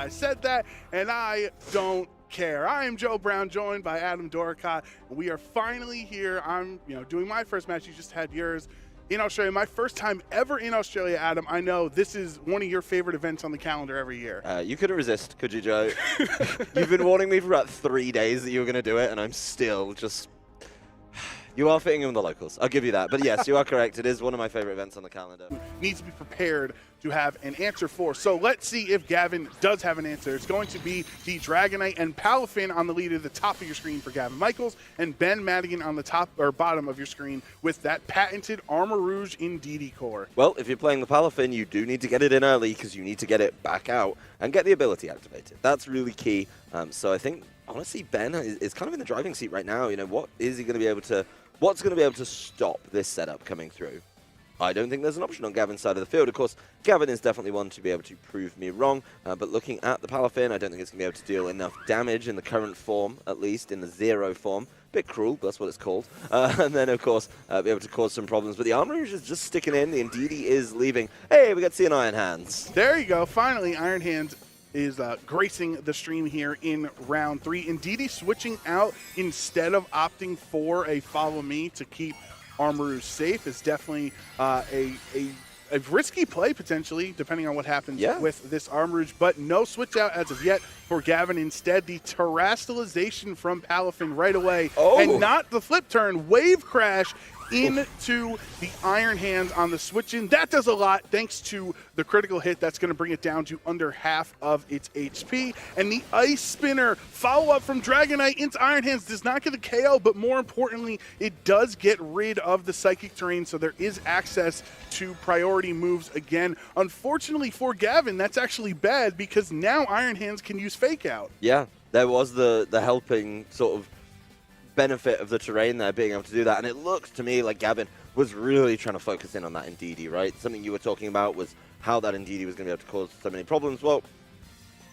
I said that, and I don't care. I am Joe Brown, joined by Adam Doricott, and we are finally here. I'm, doing my first match. You just had yours in Australia. My first time ever in Australia, Adam. I know this is one of your favorite events on the calendar every year. You couldn't resist, could you, Joe? You've been warning me for about 3 days that you were going to do it, and I'm still just... You are fitting in with the locals. I'll give you that. But yes, you are correct. It is one of my favorite events on the calendar. Needs to be prepared to have an answer for. So let's see if Gavin does have an answer. It's going to be the Dragonite and Palafin on the lead at the top of your screen for Gavin Michaels, and Ben Madigan on the top or bottom of your screen with that patented Armor Rouge in DD core. Well, if you're playing the Palafin, you do need to get it in early because you need to get it back out and get the ability activated. That's really key. So I think, honestly, Ben is kind of in the driving seat right now. What is he going to be able to... What's going to be able to stop this setup coming through? I don't think there's an option on Gavin's side of the field. Of course, Gavin is definitely one to be able to prove me wrong, but looking at the Palafin, I don't think it's going to be able to deal enough damage in the current form, at least in the zero form. Bit cruel, but that's what it's called. And then, of course, be able to cause some problems. But the Armor Rouge is just sticking in. The Indeedee is leaving. Hey, we got to see an Iron Hands. There you go. Finally, Iron Hands is gracing the stream here in round 3. Indeedee switching out instead of opting for a follow me to keep Armor Rouge safe is definitely a risky play potentially, depending on what happens with this Armor Rouge, but no switch out as of yet for Gavin. Instead, the Terastallization from Palafin right away, and not the flip turn, Wave Crash into the Iron Hands on the switch in. That does a lot thanks to the critical hit. That's going to bring it down to under half of its HP. And the Ice Spinner follow-up from Dragonite into Iron Hands does not get the KO, but more importantly, it does get rid of the Psychic Terrain, so there is access to priority moves again. Unfortunately for Gavin, that's actually bad because now Iron Hands can use Fake Out. Yeah, there was the helping sort of benefit of the terrain there, being able to do that, and it looks to me like Gavin was really trying to focus in on that Indeedee, right? Something you were talking about was how that Indeedee was going to be able to cause so many problems. Well,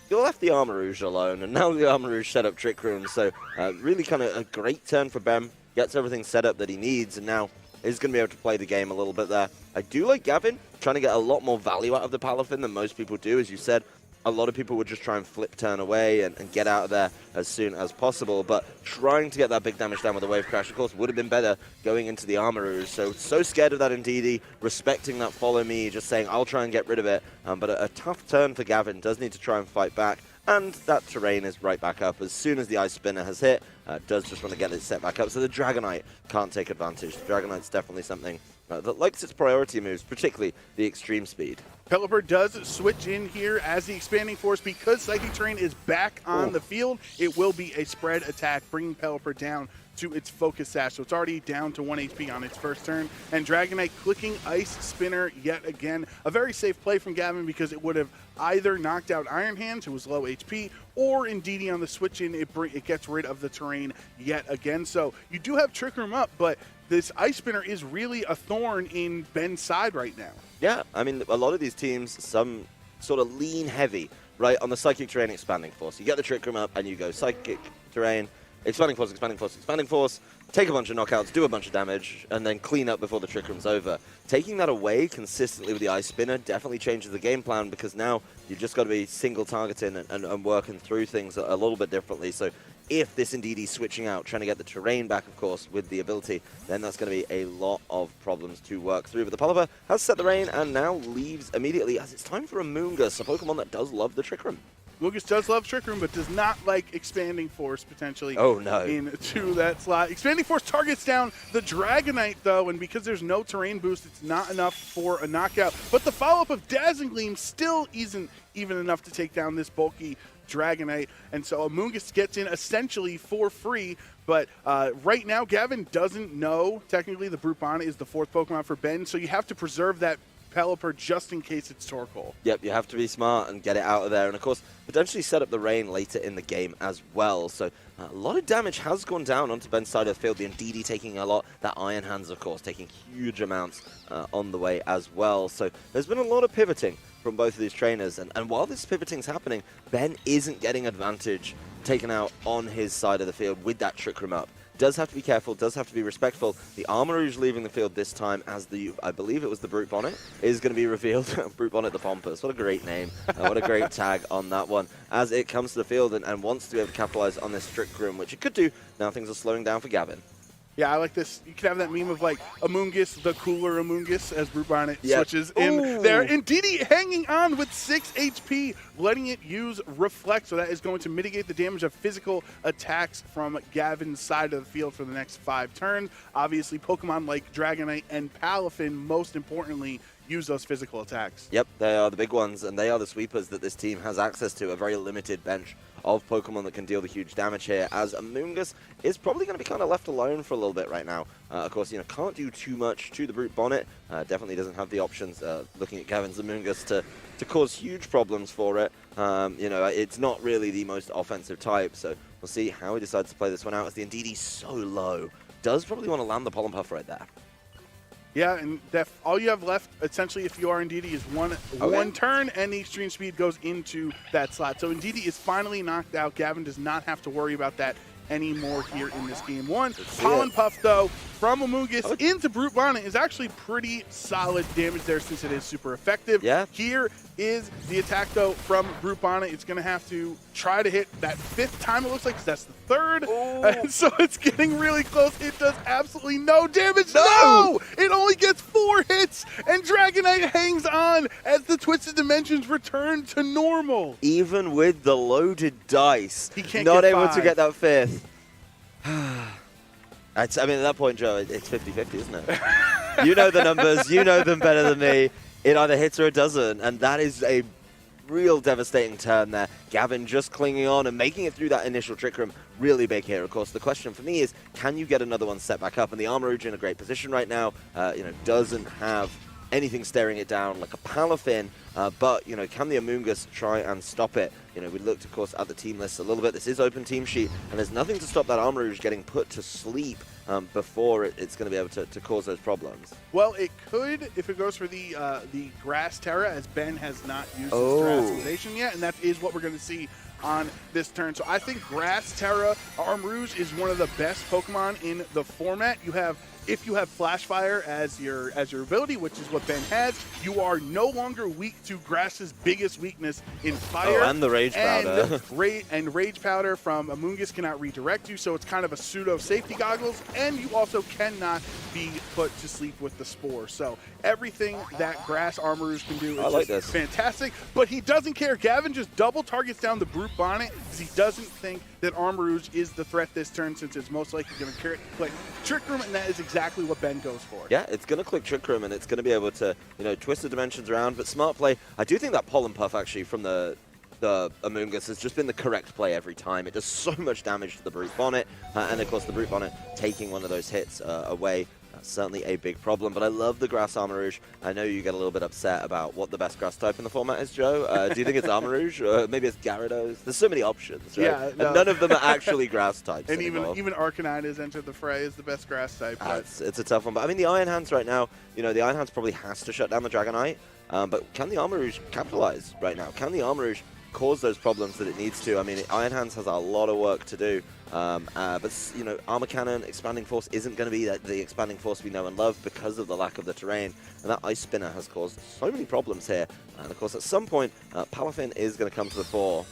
you left the Armor Rouge alone, and now the Armor Rouge set up Trick Room, so really kind of a great turn for Ben. Gets everything set up that he needs, and now is going to be able to play the game a little bit there. I do like Gavin trying to get a lot more value out of the Palafin than most people do. As you said, a lot of people would just try and flip turn away and get out of there as soon as possible, but trying to get that big damage down with a Wave Crash, of course, would have been better going into the Armor Rouge. So scared of that Indeedee, respecting that follow me, just saying, I'll try and get rid of it. But a tough turn for Gavin, does need to try and fight back, and that terrain is right back up as soon as the Ice Spinner has hit. Does just want to get it set back up, so the Dragonite can't take advantage. The Dragonite's definitely something that likes its priority moves, particularly the extreme speed. Pelipper does switch in here as the Expanding Force because Psychic Terrain is back on the field. It will be a spread attack, bringing Pelipper down to its Focus Sash. So it's already down to 1 HP on its first turn. And Dragonite clicking Ice Spinner yet again. A very safe play from Gavin because it would have either knocked out Iron Hands, who was low HP, or Indeedee on the switch in, it gets rid of the terrain yet again. So you do have Trick Room up, but this Ice Spinner is really a thorn in Ben's side right now. Yeah, I mean, a lot of these teams, some sort of lean heavy, right, on the Psychic Terrain Expanding Force. You get the Trick Room up and you go Psychic Terrain, Expanding Force, Expanding Force, Expanding Force, take a bunch of knockouts, do a bunch of damage, and then clean up before the Trick Room's over. Taking that away consistently with the Ice Spinner definitely changes the game plan because now you've just got to be single targeting and working through things a little bit differently. So if this Indeedee switching out, trying to get the terrain back, of course, with the ability, then that's going to be a lot of problems to work through. But the Palafin has set the rain and now leaves immediately as it's time for a Moongus, a Pokemon that does love the Trick Room. Moongus does love Trick Room, but does not like Expanding Force potentially into that slot. Expanding Force targets down the Dragonite, though, and because there's no terrain boost, it's not enough for a knockout. But the follow-up of Dazzling Gleam still isn't even enough to take down this bulky Dragonite, and so Amoonguss gets in essentially for free. But right now, Gavin doesn't know, technically, the Brute Bonnet is the 4th Pokemon for Ben, so you have to preserve that Pelipper just in case it's Torkoal. Yep, you have to be smart and get it out of there. And of course, potentially set up the rain later in the game as well. So a lot of damage has gone down onto Ben's side of the field. The Indeedee taking a lot. That Iron Hands, of course, taking huge amounts on the way as well. So there's been a lot of pivoting from both of these trainers. And while this pivoting's happening, Ben isn't getting advantage taken out on his side of the field with that Trick Room up. does have to be careful, does have to be respectful. The Armor Rouge leaving the field this time as the, I believe it was the Brute Bonnet, is going to be revealed. Brute Bonnet the Pompous. What a great name. What a great tag on that one. As it comes to the field and wants to be able to capitalize on this Trick Room, which it could do. Now things are slowing down for Gavin. Yeah, I like this. You can have that meme of like Amoongus, the cooler Amoongus, as Brute Bonnet switches in there. And DD hanging on with 6 HP, letting it use Reflect, so that is going to mitigate the damage of physical attacks from Gavin's side of the field for the next 5 turns. Obviously, Pokemon like Dragonite and Palafin, most importantly, use those physical attacks. Yep, they are the big ones, and they are the sweepers that this team has access to, a very limited bench of Pokemon that can deal the huge damage here, as Amoongus is probably going to be kind of left alone for a little bit right now. Of course, can't do too much to the Brute Bonnet. Definitely doesn't have the options, looking at Gavin's Amoongus, to cause huge problems for it. It's not really the most offensive type, so we'll see how he decides to play this one out, as the Indeedee so low. Does probably want to land the Pollen Puff right there. Yeah, and all you have left, essentially, if you are Indeedee, is one turn, and the Extreme Speed goes into that slot. So Indeedee is finally knocked out. Gavin does not have to worry about that anymore here in this game 1. Pollen Puff, though, from Amoongus into Brute Bonnet is actually pretty solid damage there, since it is super effective. Yeah. Here is the attack, though, from Brute Bonnet. It's going to have to try to hit that 5th time, it looks like, 'cause that's the 3rd. And so it's getting really close. It does absolutely no damage. No! It only gets 4 hits, and Dragonite hangs on as the Twisted Dimensions return to normal. Even with the loaded dice, he can't not get able 5. to get that 5th. I mean, at that point, Joe, it's 50-50, isn't it? You know the numbers. You know them better than me. It either hits or it doesn't, and that is a real devastating turn there. Gavin just clinging on and making it through that initial Trick Room. Really big here. Of course, the question for me is, can you get another one set back up? And the Armor Rouge in a great position right now. Doesn't have anything staring it down like a Palafin, but can the Amoongus try and stop it? We looked, of course, at the team list a little bit. This is open team sheet, and there's nothing to stop that Armor Rouge getting put to sleep before it's going to be able to cause those problems. Well, it could if it goes for the Grass Terra, as Ben has not used his Terastallization yet, and that is what we're going to see on this turn. So I think Grass Terra Armor Rouge is one of the best Pokemon in the format. If you have Flash Fire as your ability, which is what Ben has, you are no longer weak to Grass's biggest weakness in Fire. Oh, and the Rage Powder. And Rage Powder from Amoongus cannot redirect you, so it's kind of a pseudo safety goggles, and you also cannot be put to sleep with the Spore. So everything that Grass Armor Rouge can do is just fantastic, but he doesn't care. Gavin just double targets down the Brute Bonnet because he doesn't think that Armor Rouge is the threat this turn, since it's most likely going to click Trick Room, and that is exactly what Ben goes for. Yeah, it's going to click Trick Room, and it's going to be able to, twist the dimensions around. But smart play. I do think that Pollen Puff, actually, from the Amoongus has just been the correct play every time. It does so much damage to the Brute Bonnet, and of course the Brute Bonnet taking one of those hits away. Certainly a big problem, but I love the Grass Armor Rouge. I know you get a little bit upset about what the best grass type in the format is, Joe. Do you think it's Armor Rouge? Or maybe it's Gyarados? There's so many options, right? Yeah, and none of them are actually grass types And anymore. even Arcanine has entered the fray as the best grass type. It's a tough one, but I mean the Iron Hands right now, the Iron Hands probably has to shut down the Dragonite, but can the Armor Rouge capitalize right now? Can the Armor Rouge cause those problems that it needs to? I mean, Iron Hands has a lot of work to do, but Armor Cannon, Expanding Force isn't going to be the Expanding Force we know and love because of the lack of the terrain, and that Ice Spinner has caused so many problems here, and of course at some point Palafin is going to come to the fore.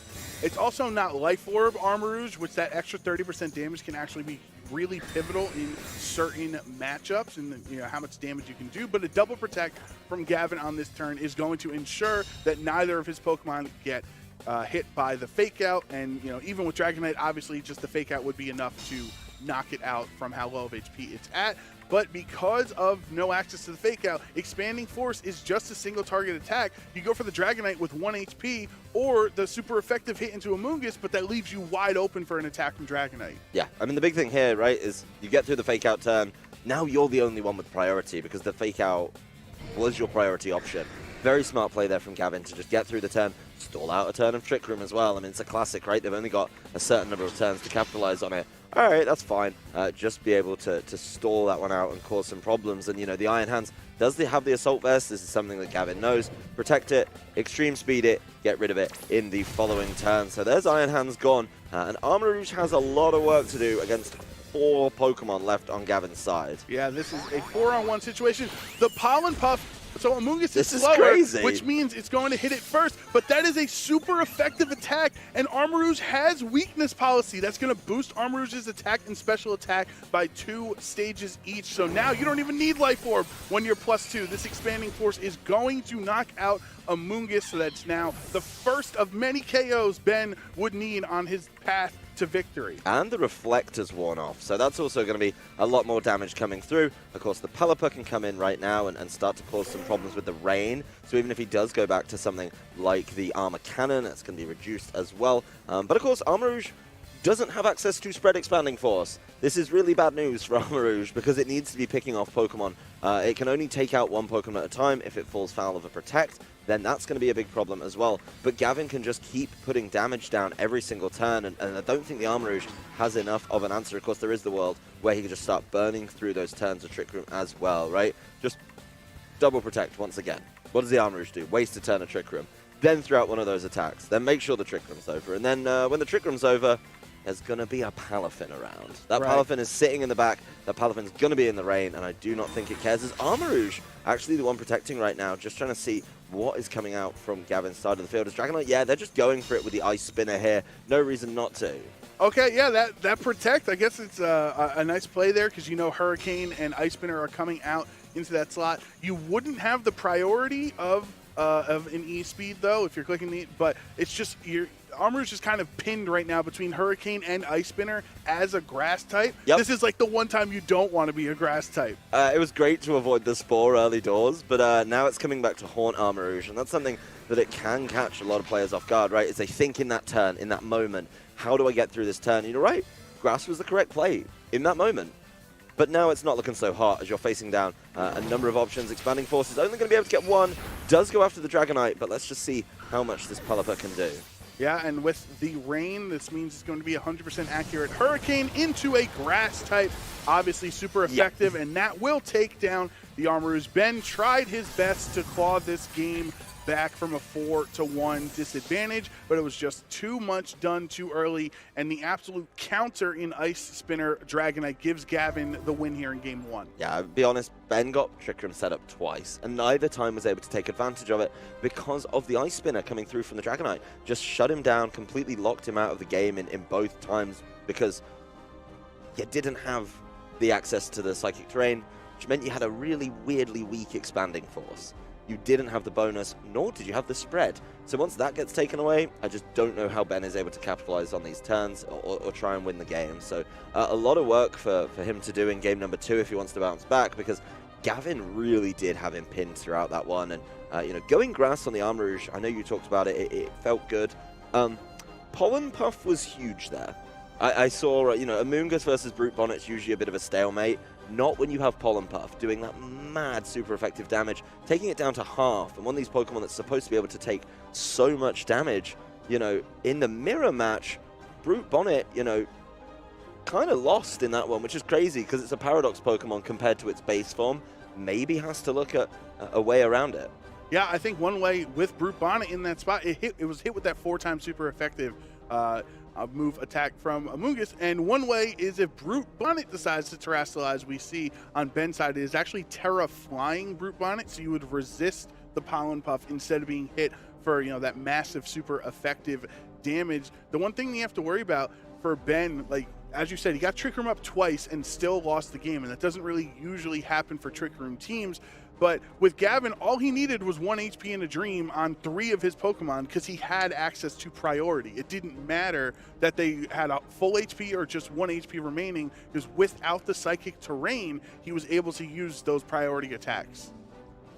It's also not Life Orb Armor Rouge, which that extra 30% damage can actually be really pivotal in certain matchups and how much damage you can do, but a double protect from Gavin on this turn is going to ensure that neither of his Pokemon get hit by the Fake Out, and even with Dragonite, obviously just the Fake Out would be enough to knock it out from how low of HP it's at. But because of no access to the Fake Out, Expanding Force is just a single target attack. You go for the Dragonite with 1 HP or the super effective hit into Amoongus, but that leaves you wide open for an attack from Dragonite. Yeah, I mean the big thing here, right, is you get through the Fake Out turn. Now you're the only one with priority because the Fake Out was your priority option. Very smart play there from Gavin to just get through the turn, stall out a turn of Trick Room as well. I mean, it's a classic, right? They've only got a certain number of turns to capitalize on it. All right, that's fine. Just be able to stall that one out and cause some problems. And, the Iron Hands, does they have the Assault Vest? This is something that Gavin knows. Protect it, Extreme Speed it, get rid of it in the following turn. So there's Iron Hands gone. And Armor Rouge has a lot of work to do against 4 Pokemon left on Gavin's side. Yeah, this is a 4-on-1 situation. The Pollen Puff, so Amoonguss is slower, crazy. which means it's going to hit it first, but that is a super effective attack, and Armarouge has weakness policy. That's going to boost Armarouge's attack and special attack by 2 stages each. So now you don't even need Life Orb when you're +2. This expanding force is going to knock out Amoonguss, so that's now the first of many KOs Ben would need on his path to victory. And the Reflector's worn off, so that's also going to be a lot more damage coming through. Of course, the Pelipper can come in right now and start to cause some problems with the rain, so even if he does go back to something like the Armor Cannon, it's going to be reduced as well. But of course, Armarouge doesn't have access to Spread Expanding Force. This is really bad news for Armarouge because it needs to be picking off Pokemon. It can only take out 1 Pokemon at a time. If it falls foul of a Protect, then that's going to be a big problem as well. But Gavin can just keep putting damage down every single turn, and I don't think the Armarouge has enough of an answer. Of course, there is the world where he can just start burning through those turns of Trick Room as well, right? Just double Protect once again. What does the Armarouge do? Waste a turn of Trick Room. Then throw out one of those attacks. Then make sure the Trick Room's over. And then when the Trick Room's over, there's going to be a Palafin around. That right. Palafin is sitting in the back. That Palafin's going to be in the rain, and I do not think it cares. Is Armarouge actually the one protecting right now? Just trying to see what is coming out from Gavin's side of the field. Is Dragonite? Yeah, they're just going for it with the Ice Spinner here. No reason not to. Okay, yeah, that Protect, I guess it's a nice play there because you know Hurricane and Ice Spinner are coming out into that slot. You wouldn't have the priority of an E-Speed, though, if you're clicking the... But it's just... Armarouge is kind of pinned right now between Hurricane and Ice Spinner as a Grass type. Yep. This is like the one time you don't want to be a Grass type. It was great to avoid the Spore early doors, but now it's coming back to haunt Armarouge, and that's something that it can catch a lot of players off guard, right? Is they think in that turn, in that moment, how do I get through this turn? And you're right, Grass was the correct play in that moment. But now it's not looking so hot as you're facing down a number of options. Expanding Force is only going to be able to get 1. Does go after the Dragonite, but let's just see how much this Pelipper can do. Yeah, and with the rain, this means it's going to be 100% accurate. Hurricane into a Grass type, obviously super effective, and that will take down the Armarouge. Ben tried his best to claw this game back from a 4-1 disadvantage, but it was just too much done too early, and the absolute counter in Ice Spinner Dragonite gives Gavin the win here in Game 1. Yeah, I'll be honest, Ben got Trick Room set up twice, and neither time was able to take advantage of it because of the Ice Spinner coming through from the Dragonite. Just shut him down, completely locked him out of the game in both times because you didn't have the access to the Psychic Terrain, which meant you had a really weirdly weak Expanding Force. You didn't have the bonus, nor did you have the spread. So once that gets taken away, I just don't know how Ben is able to capitalize on these turns or try and win the game. So a lot of work for him to do in game number 2 if he wants to bounce back, because Gavin really did have him pinned throughout that one. And, you know, going Grass on the Armarouge, I know you talked about it, it felt good. Pollen Puff was huge there. I saw, you know, Amoonguss versus Brute Bonnet's usually a bit of a stalemate. Not when you have Pollen Puff doing that mad super effective damage, taking it down to half, and one of these Pokemon that's supposed to be able to take so much damage. You know, in the mirror match, Brute Bonnet, you know, kind of lost in that one, which is crazy because it's a Paradox Pokemon compared to its base form. Maybe has to look at a way around it. Yeah, I think one way with Brute Bonnet in that spot, it was hit with that 4-time super effective move attack from Amoonguss, and one way is if Brute Bonnet decides to terrestrialize. We see on Ben's side it is actually Terra Flying Brute Bonnet, so you would resist the Pollen Puff instead of being hit for, you know, that massive super effective damage. The one thing you have to worry about for Ben, like as you said, he got Trick Room up twice and still lost the game, and that doesn't really usually happen for Trick Room teams. But with Gavin, all he needed was 1 HP in a Dream on 3 of his Pokemon because he had access to priority. It didn't matter that they had a full HP or just 1 HP remaining, because without the Psychic Terrain, he was able to use those priority attacks.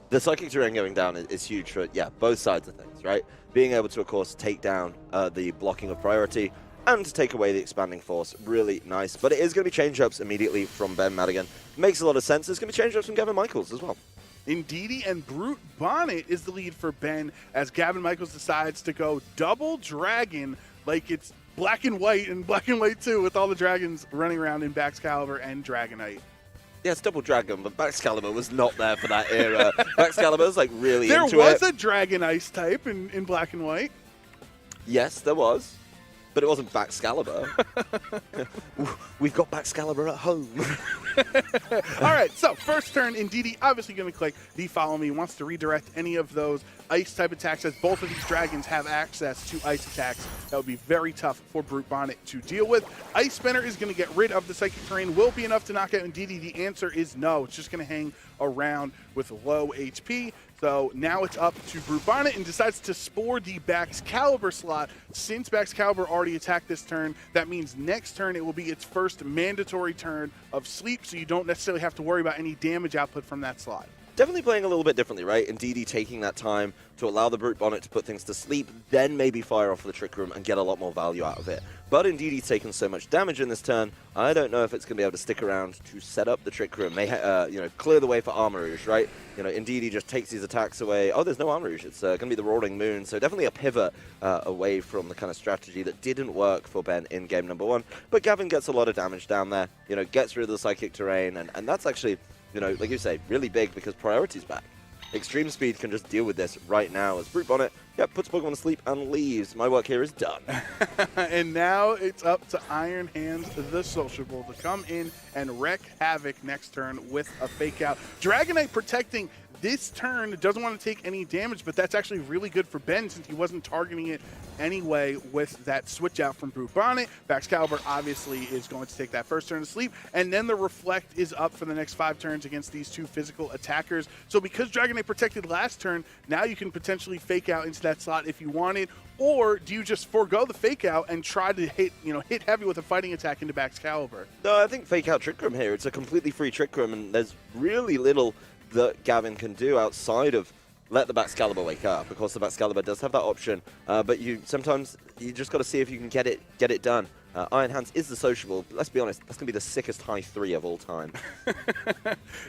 The Psychic Terrain going down is huge for, yeah, both sides of things, right? Being able to, of course, take down the blocking of priority and to take away the Expanding Force, really nice. But it is going to be change-ups immediately from Ben Madigan. Makes a lot of sense. There's going to be change-ups from Gavin Michaels as well. Indeedy, and Brute Bonnet is the lead for Ben as Gavin Michaels decides to go double dragon like it's Black and White and Black and White 2 with all the dragons running around in Baxcalibur and Dragonite. Yeah, it's double dragon, but Baxcalibur was not there for that era. Baxcalibur's like really there into was it. a Dragon Ice type in Black and White. Yes, there was. but it wasn't Baxcalibur. We've got Baxcalibur at home. All right, so first turn, Indeedee obviously going to click the follow me, wants to redirect any of those ice type attacks, as both of these dragons have access to ice attacks. That would be very tough for Brute Bonnet to deal with. Ice Spinner is going to get rid of the psychic terrain. Will be enough to knock out Indeedee? The answer is no. It's just going to hang around with low HP. So now it's up to Brute Bonnet and decides to spore the Baxcalibur slot. Since Baxcalibur already attacked this turn, that means next turn it will be its first mandatory turn of sleep, so you don't necessarily have to worry about any damage output from that slot. Definitely playing a little bit differently, right? Indeedee taking that time to allow the Brute Bonnet to put things to sleep, then maybe fire off the Trick Room and get a lot more value out of it. But Indeedee's taken so much damage in this turn, I don't know if it's going to be able to stick around to set up the Trick Room. Clear the way for Armor Rouge, right? Indeedee just takes these attacks away. Oh, there's no Armor Rouge. It's going to be the Roaring Moon. So definitely a pivot away from the kind of strategy that didn't work for Ben in game number 1. But Gavin gets a lot of damage down there, gets rid of the Psychic Terrain, and that's actually, like you say, really big because priority's back. Extreme Speed can just deal with this right now as Brute Bonnet, puts Pokemon to sleep and leaves. My work here is done. And now it's up to Iron Hands, the Sociable, to come in and wreak havoc next turn with a Fake Out. Dragonite protecting this turn, doesn't want to take any damage, but that's actually really good for Ben since he wasn't targeting it anyway with that switch out from Brute Bonnet. Baxcalibur obviously is going to take that first turn to sleep, and then the Reflect is up for the next 5 turns against these 2 physical attackers. So because Dragonite protected last turn, now you can potentially Fake Out into that slot if you wanted, or do you just forego the Fake Out and try to hit heavy with a fighting attack into Baxcalibur? No, I think Fake Out Trick Room here. It's a completely free Trick Room, and there's really little that Gavin can do outside of let the Baxcalibur wake up. Of course, the Baxcalibur does have that option, but sometimes you just got to see if you can get it done. Iron Hands is the Sociable. But let's be honest, that's going to be the sickest high 3 of all time.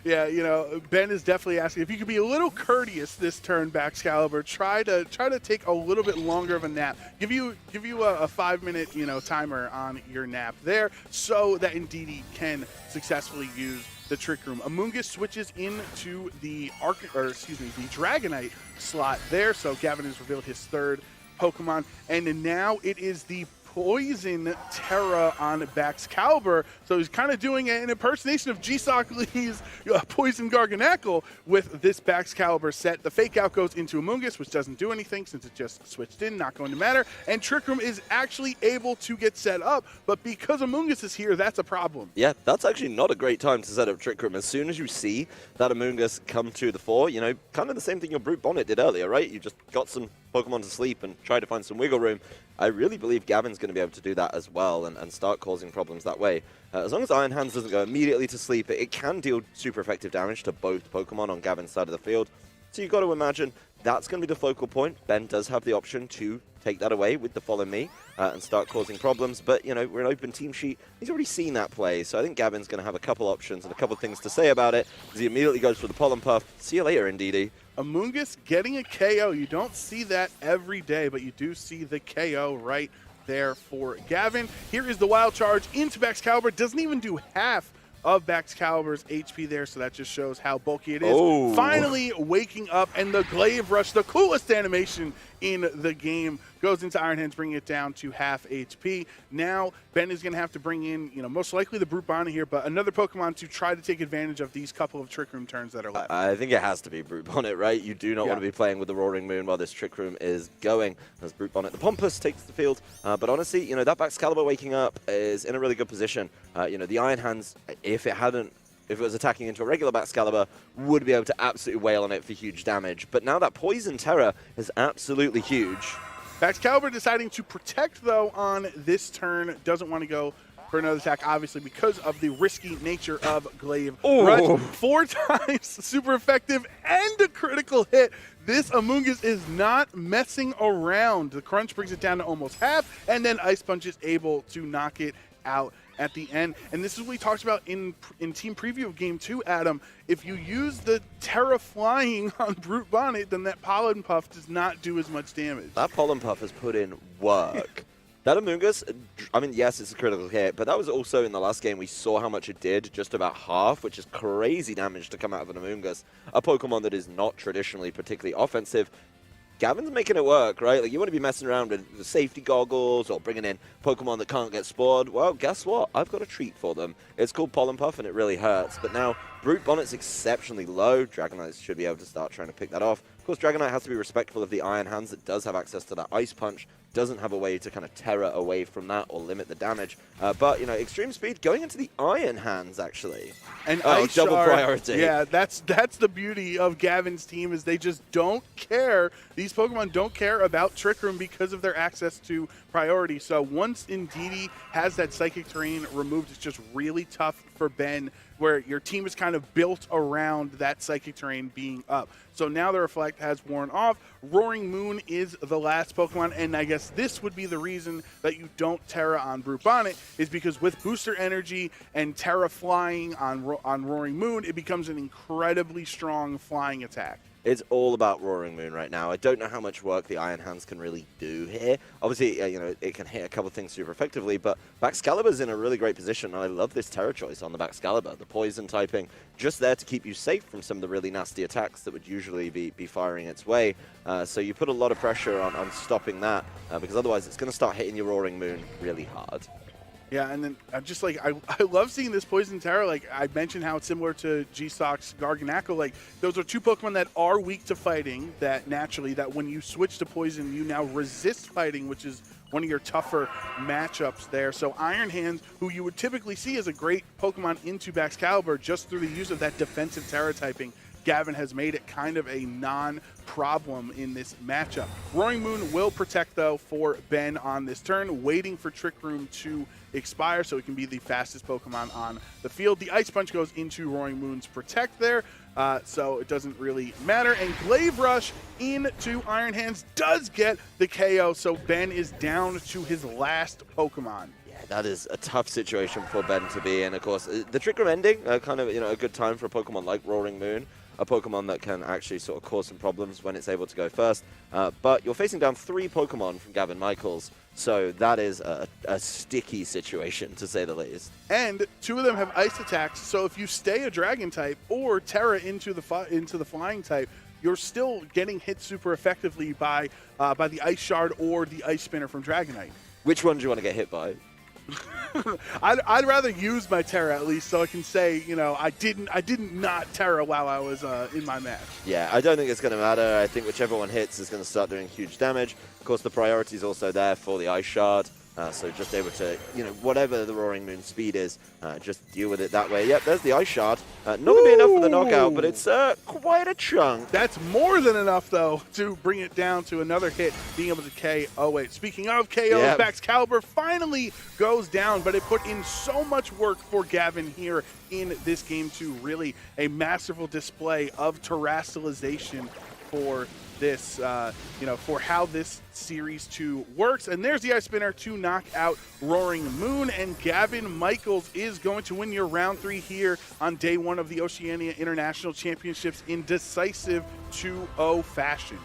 Yeah, Ben is definitely asking if you could be a little courteous this turn, Baxcalibur. Try to take a little bit longer of a nap. Give you a 5-minute timer on your nap there, so that Indeedee can successfully use the Trick Room. Amoonguss switches into the Dragonite slot there, so Gavin has revealed his 3rd Pokemon, and now it is the Poison Terra on Baxcalibur. So he's kind of doing an impersonation of G-Sock Lee's Poison Garganacl with this Baxcalibur set. The Fake Out goes into Amoonguss, which doesn't do anything since it just switched in, not going to matter. And Trick Room is actually able to get set up, but because Amoonguss is here, that's a problem. Yeah, that's actually not a great time to set up Trick Room. As soon as you see that Amoonguss come to the fore, kind of the same thing your Brute Bonnet did earlier, right? You just got some Pokemon to sleep and try to find some wiggle room. I really believe Gavin's going to be able to do that as well and start causing problems that way. As long as Iron Hands doesn't go immediately to sleep, it can deal super effective damage to both Pokemon on Gavin's side of the field. So you've got to imagine that's going to be the focal point. Ben does have the option to take that away with the Follow Me and start causing problems. But, we're an open team sheet. He's already seen that play. So I think Gavin's going to have a couple options and a couple things to say about it as he immediately goes for the Pollen Puff. See you later, Indeedee. Amoonguss getting a KO. You don't see that every day, but you do see the KO right there for Gavin. Here is the Wild Charge into Baxcalibur. Doesn't even do half of Baxcalibur's HP there, so that just shows how bulky it is. Oh. Finally waking up, and the Glaive Rush, the coolest animation in the game, goes into Iron Hands, bringing it down to half HP. Now, Ben is going to have to bring in, most likely the Brute Bonnet here, but another Pokemon to try to take advantage of these couple of Trick Room turns that are left. I think it has to be Brute Bonnet, right? You do not want to be playing with the Roaring Moon while this Trick Room is going. As Brute Bonnet, the Pompous takes the field. But honestly, that Baxcalibur waking up is in a really good position. The Iron Hands, if it was attacking into a regular Baxcalibur, would be able to absolutely wail on it for huge damage. But now that Poison Terra is absolutely huge. Baxcalibur deciding to protect, though, on this turn. Doesn't want to go for another attack, obviously, because of the risky nature of Glaive Rush. 4 times super effective and a critical hit. This Amoonguss is not messing around. The crunch brings it down to almost half, and then Ice Punch is able to knock it out at the end. And this is what we talked about in team preview of game 2, Adam. If you use the Terra Flying on Brute Bonnet, then that Pollen Puff does not do as much damage. That Pollen Puff has put in work. That Amoonguss, yes, it's a critical hit, but that was also in the last game we saw how much it did, just about half, which is crazy damage to come out of an Amoonguss. A Pokemon that is not traditionally particularly offensive. Gavin's making it work, right? Like, you want to be messing around with the safety goggles or bringing in Pokemon that can't get spored. Well, guess what? I've got a treat for them. It's called Pollen Puff, and it really hurts. But now, Brute Bonnet's exceptionally low. Dragonite should be able to start trying to pick that off. Of course, Dragonite has to be respectful of the Iron Hands. It does have access to that Ice Punch. Doesn't have a way to kind of Terra away from that or limit the damage. But, you know, Extreme Speed going into the Iron Hands, actually. And Ice double priority. Yeah, that's the beauty of Gavin's team is they just don't care. These Pokemon don't care about Trick Room because of their access to priority. So once Indeedee has that Psychic Terrain removed, it's just really tough for Ben, where your team is kind of built around that Psychic Terrain being up. So now the Reflect has worn off. Roaring Moon is the last Pokemon, and I guess this would be the reason that you don't Terra on Brute Bonnet, is because with Booster Energy and Terra flying on Roaring Moon, it becomes an incredibly strong flying attack. It's all about Roaring Moon right now. I don't know how much work the Iron Hands can really do here. Obviously, you know, it can hit a couple of things super effectively, but Baxcalibur's in a really great position, and I love this Terra choice on the Baxcalibur. The poison typing, just there to keep you safe from some of the really nasty attacks that would usually be firing its way. So you put a lot of pressure on stopping that, because otherwise it's going to start hitting your Roaring Moon really hard. Yeah, and then just like I love seeing this Poison Terra. Like I mentioned, how it's similar to G-Stock's Garganacl. Like those are two Pokemon that are weak to fighting. That naturally, that when you switch to Poison, you now resist fighting, which is one of your tougher matchups there. So Iron Hands, who you would typically see as a great Pokemon into Baxcalibur, just through the use of that defensive Terra typing, Gavin has made it kind of a non-problem in this matchup. Roaring Moon will protect, though, for Ben on this turn, waiting for Trick Room to expire so it can be the fastest Pokemon on the field. The Ice Punch goes into Roaring Moon's protect there, so it doesn't really matter. And Glaive Rush into Iron Hands does get the KO, so Ben is down to his last Pokemon. That is a tough situation for Ben to be in. Of course, the Trick Room ending, kind of, you know, a good time for a Pokemon like Roaring Moon, a Pokemon that can actually sort of cause some problems when it's able to go first. But you're facing down 3 Pokemon from Gavin Michaels, so that is a sticky situation, to say the least. And 2 of them have Ice attacks, so if you stay a Dragon type or Terra into the Flying type, you're still getting hit super effectively by the Ice Shard or the Ice Spinner from Dragonite. Which one do you want to get hit by? I'd rather use my Terra at least, so I can say, you know, I didn't not Terra while I was in my match. Yeah, I don't think it's going to matter. I think whichever one hits is going to start doing huge damage. Of course, the priority is also there for the Ice Shard. So just able to, you know, whatever the Roaring Moon speed is, just deal with it that way. Yep, there's the Ice Shard. Not going to be enough for the knockout, but it's quite a chunk. That's more than enough, though, to bring it down to another hit, being able to KO it. Speaking of KO, yep. Baxcalibur finally goes down, but it put in so much work for Gavin here in this game to really a masterful display of terrestrialization for this, you know, for how this Series 2 works. And there's the Ice Spinner to knock out Roaring Moon, and Gavin Michaels is going to win your round 3 here on day 1 of the Oceania International Championships in decisive 2-0 fashion.